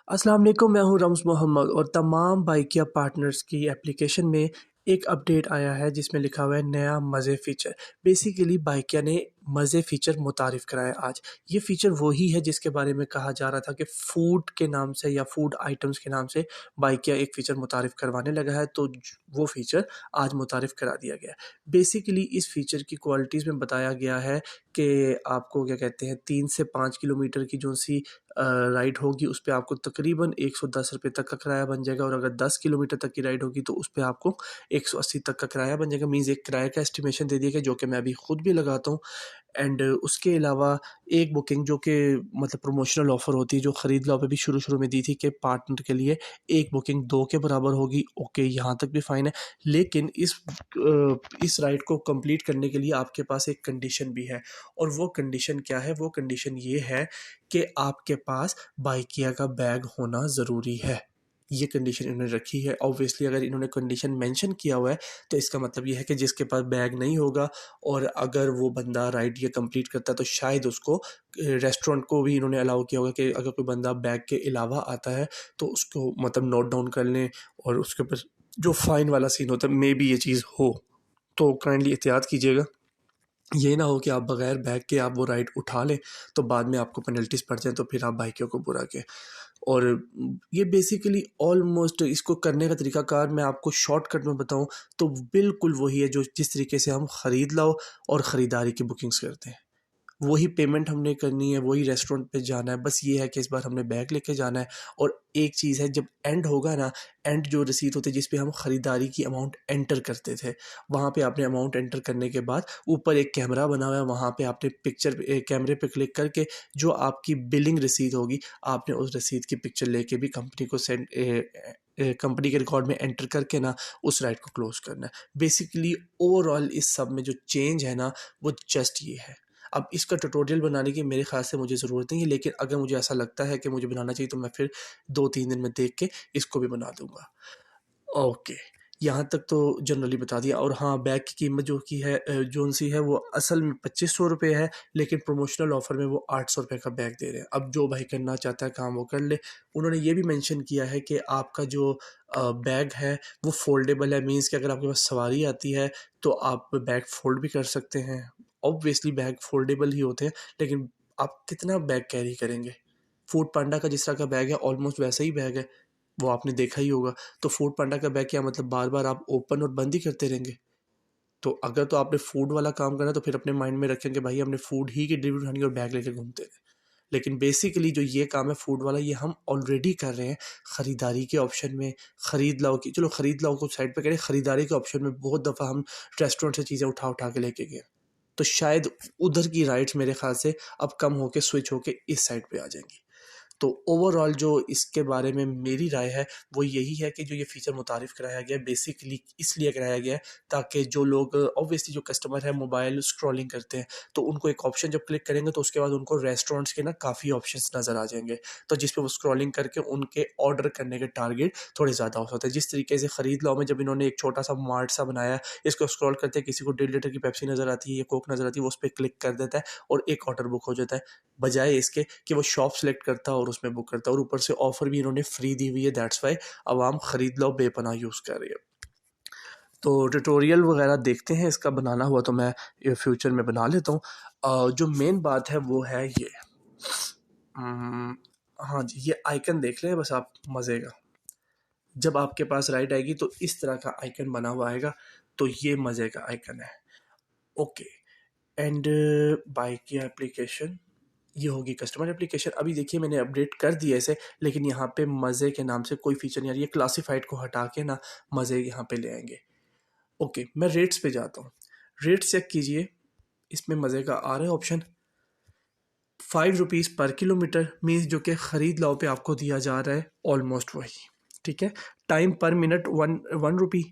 अस्सलाम वालेकुम, मैं हूँ रम्ज़ मोहम्मद और तमाम बाइकिया पार्टनर्स की एप्लीकेशन में एक अपडेट आया है जिसमें लिखा हुआ है नया मज़े फ़ीचर। बेसिकली बाइकिया ने मज़े फ़ीचर मुतारिफ़ कराया आज। ये फ़ीचर वही है जिसके बारे में कहा जा रहा था कि फ़ूड के नाम से या फ़ूड आइटम्स के नाम से बाइकिया एक फ़ीचर मुतारिफ़ करवाने लगा है, तो वो फ़ीचर आज मुतारिफ़ करा दिया गया है। बेसिकली इस फ़ीचर की क्वालिटीज़ में बताया गया है कि आपको क्या कहते हैं 3 से 5 किलोमीटर की जो-सी राइड होगी उस पे आपको तकरीबन ₹110 तक का किराया बन जाएगा और अगर 10 किलोमीटर तक की राइड होगी तो उस पे आपको 180 तक का किराया बन जाएगा। मीन्स एक किराए का एस्टिमेशन दे दिया गया जो कि मैं अभी खुद भी लगाता हूँ। एंड उसके अलावा एक बुकिंग जो कि मतलब प्रमोशनल ऑफ़र होती है जो ख़रीद लो पे भी शुरू-शुरू में दी थी कि पार्टनर के लिए एक बुकिंग 2 के बराबर होगी। ओके, यहाँ तक भी फ़ाइन है। लेकिन इस राइड को कंप्लीट करने के लिए आपके पास एक कंडीशन भी है और वो कंडीशन क्या है? वो कंडीशन ये है कि आपके पास बाइकिया का बैग होना ज़रूरी है। ये कंडीशन इन्होंने रखी है। ऑब्वियसली अगर इन्होंने कंडीशन मेंशन किया हुआ है तो इसका मतलब ये है कि जिसके पास बैग नहीं होगा और अगर वो बंदा राइड ये कंप्लीट करता है तो शायद उसको रेस्टोरेंट को भी इन्होंने अलाउ किया होगा कि अगर कोई बंदा बैग के अलावा आता है तो उसको मतलब नोट डाउन कर लें और उसके ऊपर जो फ़ाइन वाला सीन होता है मे बी ये चीज़ हो। तो काइंडली एहतियात कीजिएगा। ये ना हो कि आप बगैर बैग के आप वो राइड उठा लें तो बाद में आपको पेनल्टीज़ पड़ जाएँ तो फिर आप बाइकियों को बुरा कहें। और ये बेसिकली ऑलमोस्ट इसको करने का तरीक़ाकार मैं आपको शॉर्टकट में बताऊँ तो बिल्कुल वही है जो जिस तरीके से हम ख़रीद लाओ और ख़रीदारी की बुकिंग्स करते हैं। वही पेमेंट हमने करनी है, वही रेस्टोरेंट पे जाना है, बस ये है कि इस बार हमने बैग लेके जाना है। और एक चीज़ है जब एंड होगा ना, एंड जो रसीद होती है जिस पे हम खरीदारी की अमाउंट एंटर करते थे, वहाँ पे आपने अमाउंट एंटर करने के बाद ऊपर एक कैमरा बना हुआ है, वहाँ पे आपने कैमरे पे क्लिक करके जो आपकी बिलिंग रसीद होगी, आपने उस रसीद की पिक्चर लेके भी कंपनी को कंपनी के रिकॉर्ड में एंटर करके ना उस राइड को क्लोज़ करना है। बेसिकली ओवरऑल इस सब में जो चेंज है ना, वो जस्ट ये है। अब इसका ट्यूटोरियल बनाने की मेरे ख़्याल से मुझे ज़रूरत नहीं है, लेकिन अगर मुझे ऐसा लगता है कि मुझे बनाना चाहिए तो मैं फिर 2-3 दिन में देख के इसको भी बना दूँगा। ओके, यहाँ तक तो जनरली बता दिया। और हाँ, बैग की कीमत जो की है जो-सी है वो असल में ₹2500 है, लेकिन प्रमोशनल ऑफ़र में वो ₹800 का बैग दे रहे हैं। अब जो भाई करना चाहता है काम वो कर ले। उन्होंने ये भी मेंशन किया है कि आपका जो बैग है वो फ़ोल्डेबल है, मीन्स कि अगर आपके पास सवारी आती है तो आप बैग फ़ोल्ड भी कर सकते हैं। ऑब्वियसली बैग फ़ोल्डेबल ही होते हैं, लेकिन आप कितना बैग कैरी करेंगे? फूड पांडा का जिस तरह का बैग है ऑलमोस्ट वैसा ही बैग है, वो आपने देखा ही होगा। तो फूड पांडा का बैग क्या मतलब बार-बार आप ओपन और बंद ही करते रहेंगे? तो अगर तो आपने फूड वाला काम करना है तो फिर अपने माइंड में रखें कि भाई हमने फूड ही की डिलीवरी उठानी है और बैग लेके घूमते रहें। लेकिन बेसिकली जो ये काम है फूड वाला ये हम ऑलरेडी कर रहे हैं। खरीदारी के ऑप्शन में खरीद लाओ की चलो खरीद लाओ को साइड पे करें, खरीदारी के ऑप्शन में बहुत दफ़ा हम रेस्टोरेंट से चीज़ें उठा-उठा के लेके गए। तो शायद उधर की राइट्स मेरे ख़्याल से अब कम होके स्विच होके इस साइड पे आ जाएँगी। तो ओवरऑल जो इसके बारे में मेरी राय है वो यही है कि जो ये फ़ीचर मुतारिफ़ कराया गया है बेसिकली इसलिए कराया गया है ताकि जो लोग ऑब्वियसली जो कस्टमर है मोबाइल स्क्रॉलिंग करते हैं तो उनको एक ऑप्शन जब क्लिक करेंगे तो उसके बाद उनको रेस्टोरेंट्स के ना काफ़ी ऑप्शंस नज़र आ जाएँगे। तो जिस पे वो स्क्रॉलिंग करके उनके ऑर्डर करने के टारगेट थोड़े ज़्यादा हो सकते हैं। जिस तरीके से खरीद लो में जब इन्होंने एक छोटा-सा मार्ट सा बनाया है, इसको स्क्रॉल करते हैं किसी को 1.5 लीटर की पेप्सी नज़र आती है या कोक नज़र आती है, वो उस पे क्लिक कर देता है और एक ऑर्डर बुक हो जाता है। बजाय इसके कि वो शॉप सेलेक्ट करता है और उसमें बुक करता है और ऊपर से ऑफ़र भी इन्होंने फ्री दी हुई है, दैट्स व्हाई आवाम खरीद लो बेपनाह यूज़ कर रही है। तो ट्यूटोरियल वगैरह देखते हैं, इसका बनाना हुआ तो मैं ये फ्यूचर में बना लेता हूँ। जो मेन बात है वो है ये हाँ जी, ये आइकन देख लें बस आप मज़े का। जब आपके पास राइड आएगी तो इस तरह का आइकन बना हुआ आएगा, तो ये मज़े का आइकन है। ओके। एंड बाय किया एप्लीकेशन, ये होगी कस्टमर एप्लीकेशन। अभी देखिए मैंने अपडेट कर दिया इसे, लेकिन यहाँ पे मज़े के नाम से कोई फीचर नहीं आ रही है। क्लासिफाइड को हटा के ना मज़े यहाँ पे ले आएंगे। ओके, मैं रेट्स पे जाता हूँ। रेट चेक कीजिए, इसमें मज़े का आ रहा है ऑप्शन। ₹5 पर किलोमीटर मीन्स जो कि ख़रीद लाओ पे आपको दिया जा रहा है ऑलमोस्ट वही। ठीक है। टाइम पर मिनट वन वन रुपी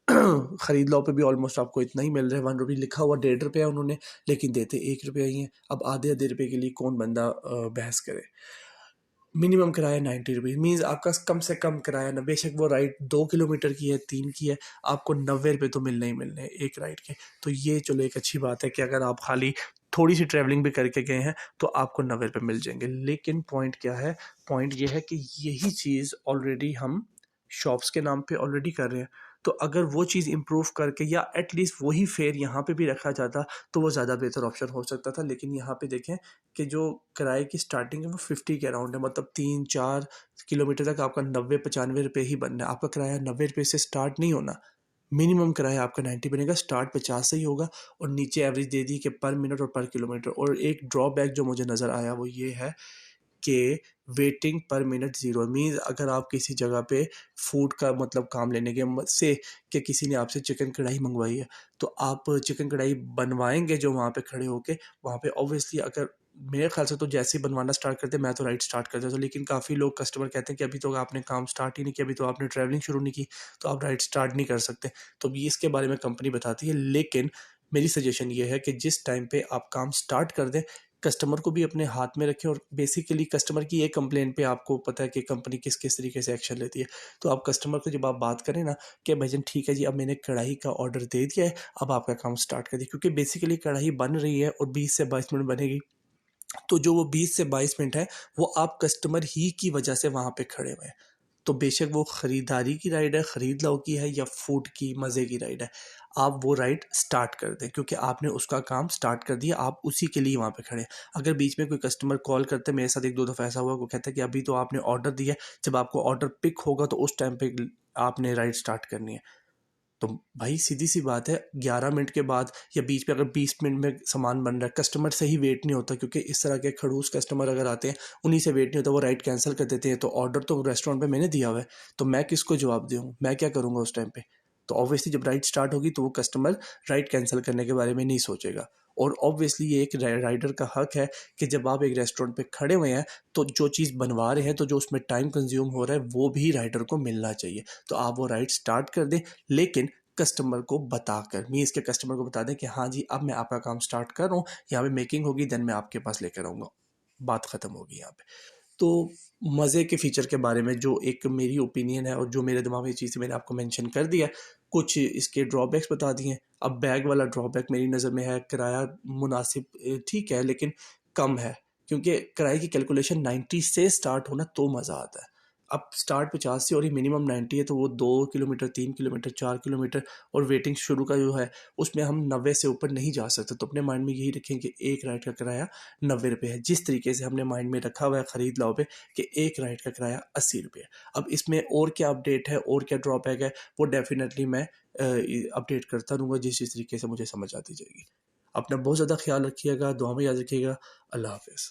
ख़रीद लो पे भी ऑलमोस्ट आपको इतना ही मिल रहा है। ₹1 लिखा हुआ ₹1.5 उन्होंने, लेकिन देते ₹1 ही हैं। अब आधे-आधे रुपए के लिए कौन बंदा बहस करे। मिनिमम किराया ₹90 मीन्स आपका कम से कम किराया ना, बेशक वो राइड 2 किलोमीटर की है 3 की है, आपको ₹90 तो मिलने ही मिलने हैं एक राइड के। तो ये चलो एक अच्छी बात है कि अगर आप खाली थोड़ी सी ट्रैवलिंग भी करके गए हैं तो आपको 90 रुपये मिल जाएंगे। लेकिन पॉइंट क्या है, पॉइंट ये है कि यही चीज़ ऑलरेडी हम शॉप्स के नाम पे ऑलरेडी कर रहे हैं। तो अगर वो चीज़ इम्प्रूव करके या एटलीस्ट वही फेयर यहाँ पे भी रखा जाता तो वो ज़्यादा बेहतर ऑप्शन हो सकता था। लेकिन यहाँ पे देखें कि जो किराए की स्टार्टिंग है वो 50 के अराउंड है, मतलब 3-4 किलोमीटर तक आपका 90-95 रुपये ही बनना है। आपका किराया 90 रुपये से स्टार्ट नहीं होना, मिनिमम किराया आपका 90 बनेगा, स्टार्ट 50 से ही होगा और नीचे एवरेज दे दी कि पर मिनट और पर किलोमीटर। और एक ड्रॉबैक जो मुझे नज़र आया वो ये है कि वेटिंग पर मिनट ज़ीरो मीन्स अगर आप किसी जगह पे फूड का मतलब काम लेने के से कि किसी ने आपसे चिकन कढ़ाई मंगवाई है तो आप चिकन कढ़ाई बनवाएंगे जो वहाँ पे खड़े होके, वहाँ पे ऑब्वियसली अगर मेरे ख्याल से तो जैसे ही बनवाना स्टार्ट करते मैं तो राइट स्टार्ट कर देता हूँ। लेकिन काफ़ी लोग कस्टमर कहते हैं कि अभी तो आपने काम स्टार्ट ही नहीं किया, अभी तो आपने ट्रैवलिंग शुरू नहीं की, तो आप राइट स्टार्ट नहीं कर सकते। तो ये इसके बारे में कंपनी बताती है। लेकिन मेरी सजेशन ये है कि जिस टाइम पे आप काम स्टार्ट कर दें, कस्टमर को भी अपने हाथ में रखें। और बेसिकली कस्टमर की एक कंप्लेंट पे आपको पता है कि कंपनी किस किस तरीके से एक्शन लेती है। तो आप कस्टमर को जब आप बात करें ना कि भाईजान ठीक है जी, अब मैंने कढ़ाई का ऑर्डर दे दिया है, अब आपका काम स्टार्ट कर दिया, क्योंकि बेसिकली कढ़ाई बन रही है और 20 से 22 मिनट बनेगी। तो जो वो 20 से 22 मिनट है वो आप कस्टमर ही की वजह से वहाँ पे खड़े हुए हैं। तो बेशक वो ख़रीदारी की राइड है, ख़रीद लो की है या फूड की मज़े की राइड है, आप वो राइड स्टार्ट कर दें क्योंकि आपने उसका काम स्टार्ट कर दिया, आप उसी के लिए वहाँ पे खड़े हैं। अगर बीच में कोई कस्टमर कॉल करते, मेरे साथ 1-2 दफ़ा ऐसा हुआ, वो कहता है कि अभी तो आपने ऑर्डर दिया है, जब आपको ऑर्डर पिक होगा तो उस टाइम पे आपने राइड स्टार्ट करनी है। तो भाई सीधी सी बात है, 11 मिनट के बाद या बीच में अगर 20 मिनट में सामान बन रहा है, कस्टमर से ही वेट नहीं होता, क्योंकि इस तरह के खड़ूस कस्टमर अगर आते हैं उन्हीं से वेट नहीं होता, वो राइड कैंसिल कर देते हैं। तो ऑर्डर तो रेस्टोरेंट पे मैंने दिया हुआ है, तो मैं किसको जवाब दूँ, मैं क्या करूँगा उस टाइम पे। तो ऑब्वियसली जब राइड स्टार्ट होगी तो वो कस्टमर राइड कैंसिल करने के बारे में नहीं सोचेगा। और ऑब्वियसली ये एक राइडर का हक है कि जब आप एक रेस्टोरेंट पे खड़े हुए हैं तो जो चीज़ बनवा रहे हैं, तो जो उसमें टाइम कंज्यूम हो रहा है वो भी राइडर को मिलना चाहिए। तो आप वो राइड स्टार्ट कर दें, लेकिन कस्टमर को बताकर, मीन्स के कस्टमर को बता दें कि हाँ जी अब मैं आपका काम स्टार्ट कर रहा हूँ, यहाँ पे मेकिंग होगी, देन मैं आपके पास लेकर आऊँगा, बात ख़त्म होगी यहाँ पे। तो मज़े के फ़ीचर के बारे में जो एक मेरी ओपिनियन है और जो मेरे दिमाग में ये चीज़ें मैंने आपको मेंशन कर दिया, कुछ इसके ड्रॉबैक्स बता दिए हैं। अब बैग वाला ड्रॉबैक मेरी नज़र में है, किराया मुनासिब ठीक है लेकिन कम है, क्योंकि किराए की कैलकुलेशन 90 से स्टार्ट होना तो मज़ा आता है। अब स्टार्ट 50 से और ये मिनिमम 90 है, तो वो 2 किलोमीटर 3 किलोमीटर 4 किलोमीटर और वेटिंग शुरू का जो है उसमें हम 90 से ऊपर नहीं जा सकते। तो अपने माइंड में यही रखें कि एक राइड का किराया 90 रुपये है, जिस तरीके से हमने माइंड में रखा हुआ है खरीद लाओ पे कि एक राइड का किराया 80 रुपये है। अब इसमें और क्या अपडेट है और क्या ड्रॉबैक है वो डेफिनेटली मैं अपडेट करता रहूँगा जिस तरीके से मुझे समझ आती जाएगी। अपना बहुत ज़्यादा ख्याल रखिएगा, दुआ में याद रखिएगा। अल्लाह हाफिज़।